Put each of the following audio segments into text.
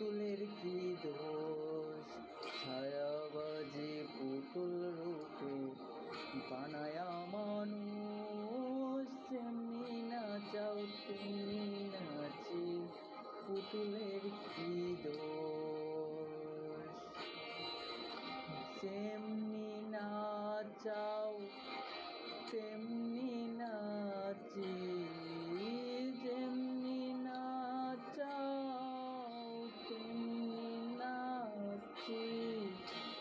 পুতুলের কি দোষ, ছায়াবাজি পুতুল রূপে বানায়া মানুষ। যেমনি নাচাও তেমনি নাচি, পুতুলের কি দোষ। যেমনি নাচাও তেমনি নাচি, যেমনি নাচাও তেমনি নাচি।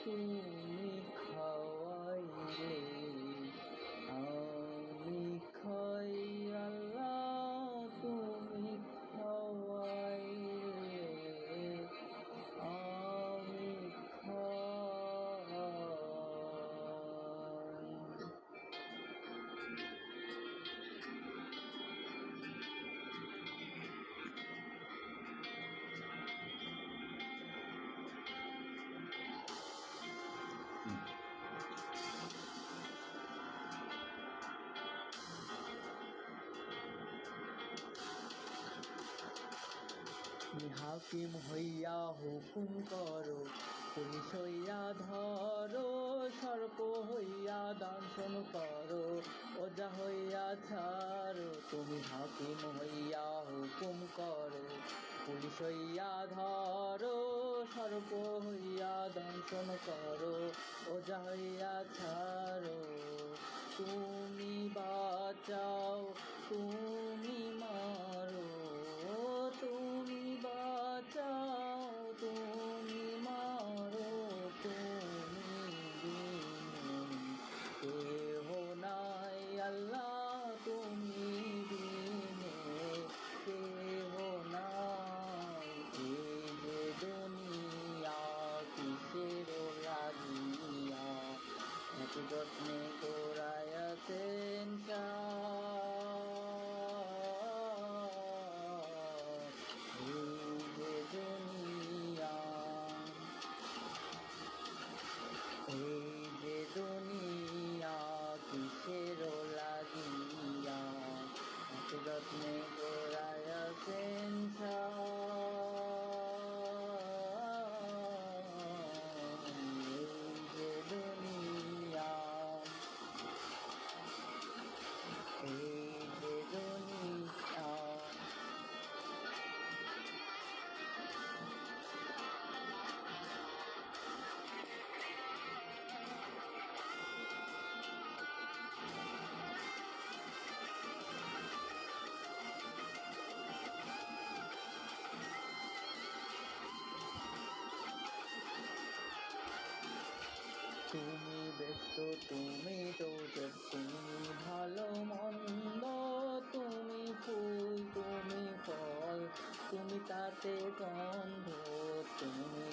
তুমি খাওয়াইলে আমি খাই আল্লাহ, তুমি খাওয়াইলে আমি খাই। হাকিম হইয়া হুকুম করো, পুলিশ হইয়া ধরো, সর্প হইয়া দংশন করো, ওজা হইয়া ছাড়ো। তুমি হাকিম হইয়া হুকুম করো, পুলিশ হইয়া ধরো, সর্প হইয়া দংশন করো, ওজা হইয়া ছাড়ো। তুমি বাঁচাও তুমি মারো, তুমি বাঁচাও তুমি মারো, তুমি বিনে কেহ নাই আল্লাহ, তুমি বিনে কেহ নাই। এই যে দুনিয়া কিসের লাগিয়া এত যত্নে করাইয়াছেন এই যে দুনিয়া, এই যে দুনিয়া কিসের লাগিয়া এত যত্নে করাইয়াছেন এই যে দুনিয়া, এই যে দুনিয়া। তুমি ব্যস্ত তুমি দোষক, তুমি ভালো মন্দ, তুমি ফুল তুমি ফল, তুমি তাতে গন্ধ, তুমি